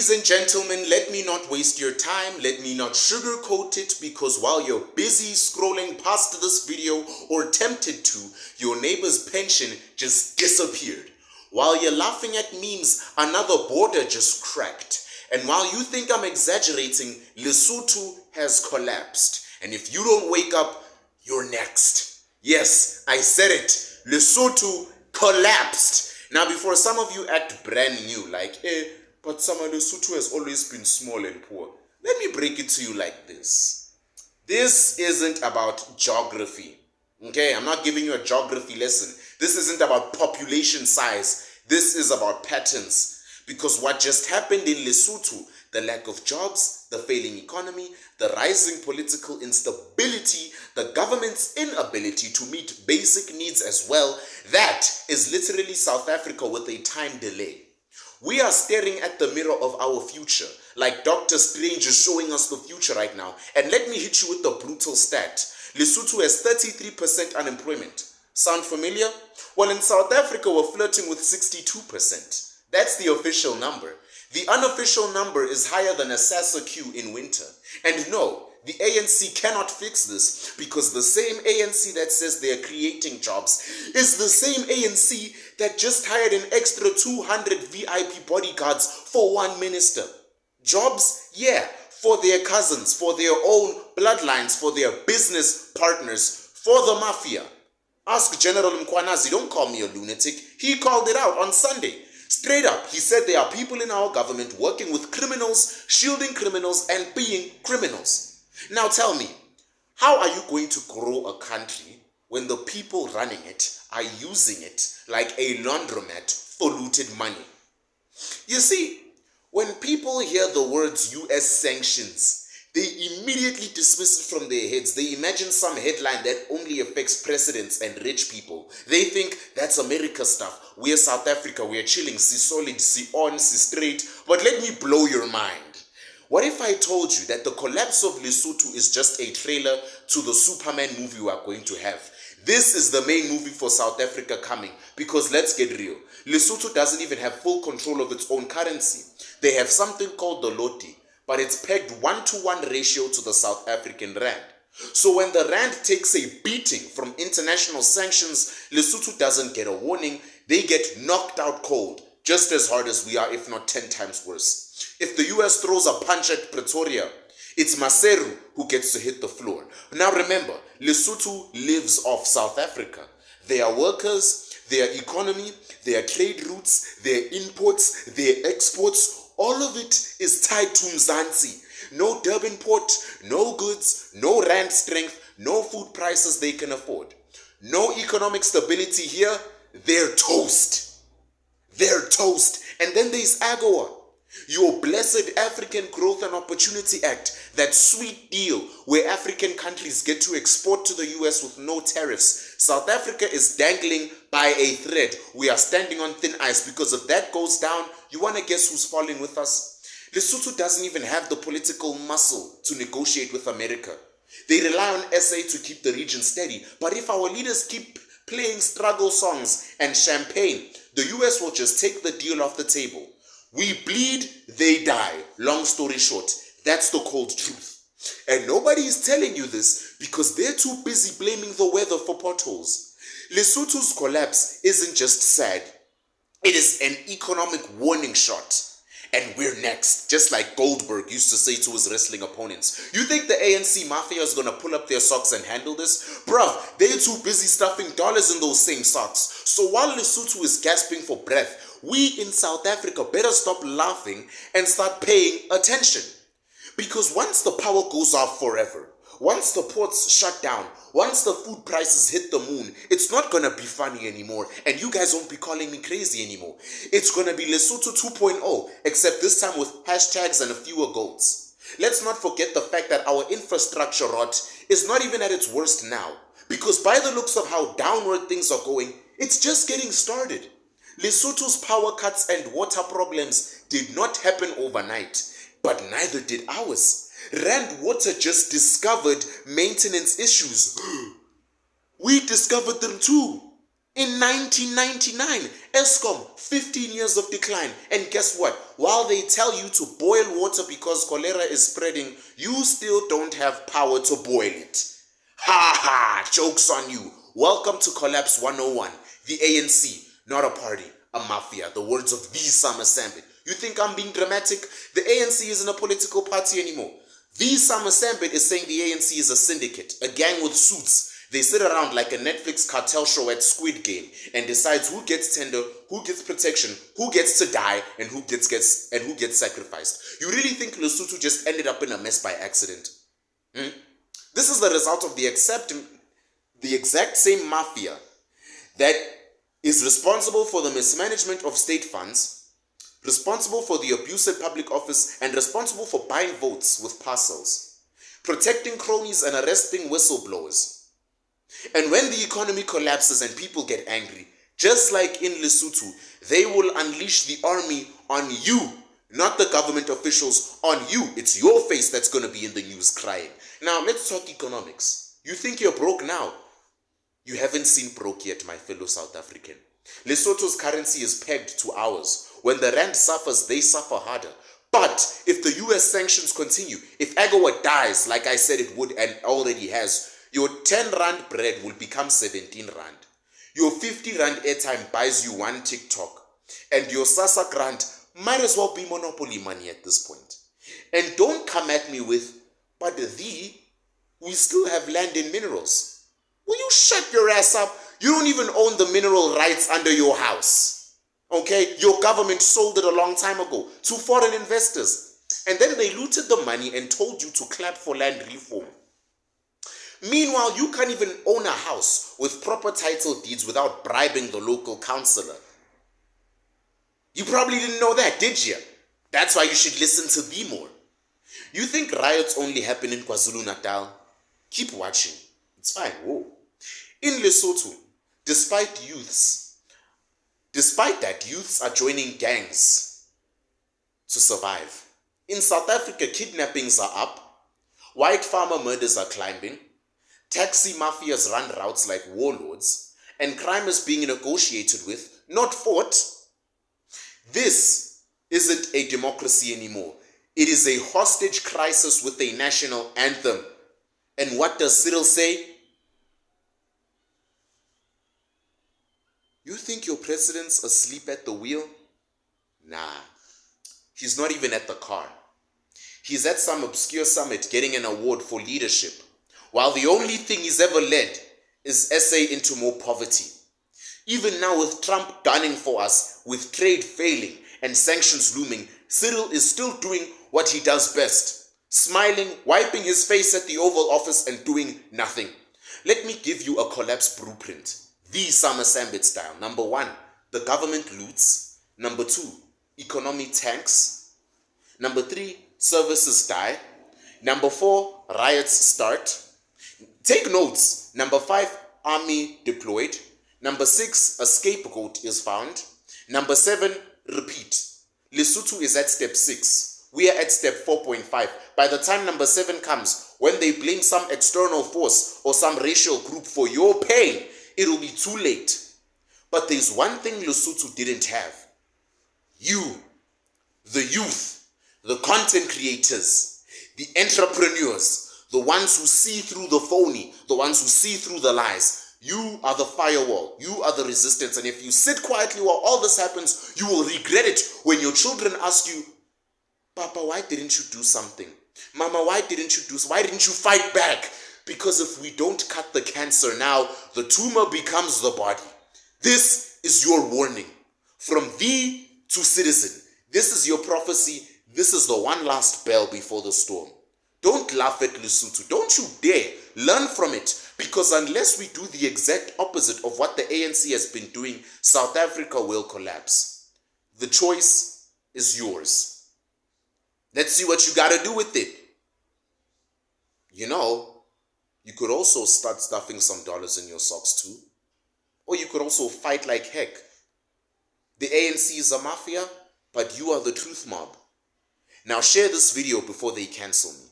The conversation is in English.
Ladies and gentlemen, let me not waste your time, let me not sugarcoat it, because while you're busy scrolling past this video or tempted to, your neighbor's pension just disappeared. While you're laughing at memes, another border just cracked. And while you think I'm exaggerating, Lesotho has collapsed. And if you don't wake up, you're next. Yes, I said it. Lesotho collapsed. Now, before some of you act brand new, like, but Lesotho has always been small and poor. Let me break it to you like this. This isn't about geography. Okay, I'm not giving you a geography lesson. This isn't about population size. This is about patterns. Because what just happened in Lesotho, the lack of jobs, the failing economy, the rising political instability, the government's inability to meet basic needs as well, that is literally South Africa with a time delay. We are staring at the mirror of our future, like Dr. Strange is showing us the future right now. And let me hit you with the brutal stat. Lesotho has 33% unemployment. Sound familiar? Well, in South Africa, we're flirting with 62%. That's the official number. The unofficial number is higher than a SASA queue in winter. And no, the ANC cannot fix this, because the same ANC that says they are creating jobs is the same ANC that just hired an extra 200 VIP bodyguards for one minister. Jobs? Yeah, for their cousins, for their own bloodlines, for their business partners, for the mafia. Ask General Mkwanazi, don't call me a lunatic. He called it out on Sunday. Straight up, he said there are people in our government working with criminals, shielding criminals, and being criminals. Now tell me, how are you going to grow a country when the people running it are using it like a laundromat for looted money? You see, when people hear the words US sanctions, they immediately dismiss it from their heads. They imagine some headline that only affects presidents and rich people. They think that's America stuff. We're South Africa, we're chilling, see solid, see on, see straight. But let me blow your mind. What if I told you that the collapse of Lesotho is just a trailer to the Superman movie we are going to have? This is the main movie for South Africa coming, because let's get real. Lesotho doesn't even have full control of its own currency. They have something called the Loti, but it's pegged 1-to-1 ratio to the South African rand. So when the rand takes a beating from international sanctions, Lesotho doesn't get a warning. They get knocked out cold, just as hard as we are, if not 10 times worse. If the US throws a punch at Pretoria, it's Maseru who gets to hit the floor. Now remember, Lesotho lives off South Africa. Their workers, their economy, their trade routes, their imports, their exports, all of it is tied to Mzansi. No Durban port, no goods, no rand strength, no food prices they can afford. No economic stability here. They're toast. They're toast. And then there's AGOA, your blessed African Growth and Opportunity Act, that sweet deal where African countries get to export to the US with no tariffs. South Africa is dangling by a thread. We are standing on thin ice, because if that goes down, you want to guess who's falling with us? Lesotho doesn't even have the political muscle to negotiate with America. They rely on SA to keep the region steady. But if our leaders keep playing struggle songs and champagne, the US will just take the deal off the table. We bleed, they die. Long story short, that's the cold truth. And nobody is telling you this because they're too busy blaming the weather for potholes. Lesotho's collapse isn't just sad. It is an economic warning shot. And we're next, just like Goldberg used to say to his wrestling opponents. You think the ANC mafia is going to pull up their socks and handle this? Bruv, they're too busy stuffing dollars in those same socks. So while Lesotho is gasping for breath, we in South Africa better stop laughing and start paying attention. Because once the power goes off forever, once the ports shut down, once the food prices hit the moon, it's not going to be funny anymore. And you guys won't be calling me crazy anymore. It's going to be Lesotho 2.0, except this time with hashtags and a fewer goats. Let's not forget the fact that our infrastructure rot is not even at its worst now. Because by the looks of how downward things are going, it's just getting started. Lesotho's power cuts and water problems did not happen overnight, but neither did ours. Rand Water just discovered maintenance issues. We discovered them too. In 1999, Eskom, 15 years of decline. And guess what? While they tell you to boil water because cholera is spreading, you still don't have power to boil it. Ha ha! Joke's on you. Welcome to Collapse 101. The ANC, not a party, a mafia. The words of the Summer Sambit. You think I'm being dramatic? The ANC isn't a political party anymore. The Summer Sambit is saying the ANC is a syndicate, a gang with suits. They sit around like a Netflix cartel show at Squid Game and decides who gets tender, who gets protection, who gets to die, and who gets sacrificed. You really think Lesotho just ended up in a mess by accident? This is the result of the exact same mafia that is responsible for the mismanagement of state funds, responsible for the abuse at public office, and responsible for buying votes with parcels, protecting cronies and arresting whistleblowers. And when the economy collapses and people get angry, just like in Lesotho, they will unleash the army on you, not the government officials, on you. It's your face that's going to be in the news crying. Now, let's talk economics. You think you're broke now? You haven't seen broke yet, my fellow South African. Lesotho's currency is pegged to ours. When the rand suffers, they suffer harder. But if the US sanctions continue, if AGOA dies, like I said it would and already has, your 10 rand bread will become 17 rand. Your 50 rand airtime buys you one TikTok. And your SASA grant might as well be monopoly money at this point. And don't come at me with, but we still have land and minerals. Will you shut your ass up? You don't even own the mineral rights under your house. Okay? Your government sold it a long time ago to foreign investors. And then they looted the money and told you to clap for land reform. Meanwhile, you can't even own a house with proper title deeds without bribing the local councillor. You probably didn't know that, did you? That's why you should listen to me more. You think riots only happen in KwaZulu-Natal? Keep watching. It's fine. Whoa. In Lesotho, despite that, youths are joining gangs to survive. In South Africa, kidnappings are up. White farmer murders are climbing. Taxi mafias run routes like warlords, and crime is being negotiated with, not fought. This isn't a democracy anymore. It is a hostage crisis with a national anthem. And what does Cyril say? You think your president's asleep at the wheel? Nah, he's not even at the car. He's at some obscure summit getting an award for leadership, while the only thing he's ever led is SA into more poverty. Even now with Trump gunning for us, with trade failing and sanctions looming, Cyril is still doing what he does best. Smiling, wiping his face at the Oval Office and doing nothing. Let me give you a collapse blueprint. The Summer Sambit style. Number 1, the government loots. Number 2, economy tanks. Number 3, services die. Number 4, riots start. Take notes. Number 5, army deployed. Number 6, a scapegoat is found. Number 7, repeat. Lesotho is at step 6. We are at step 4.5. By the time number 7 comes, when they blame some external force or some racial group for your pain, it will be too late. But there's one thing Lesotho didn't have. You, the youth, the content creators, the entrepreneurs, the ones who see through the phony, the ones who see through the lies. You are the firewall. You are the resistance. And if you sit quietly while all this happens, you will regret it when your children ask you, Papa, why didn't you do something? Mama, why didn't you fight back? Because if we don't cut the cancer now, the tumor becomes the body. This is your warning. From thee to citizen. This is your prophecy. This is the one last bell before the storm. Don't laugh at Lesotho. Don't you dare. Learn from it. Because unless we do the exact opposite of what the ANC has been doing, South Africa will collapse. The choice is yours. Let's see what you got to do with it. You know, you could also start stuffing some dollars in your socks too. Or you could also fight like heck. The ANC is a mafia, but you are the truth mob. Now share this video before they cancel me.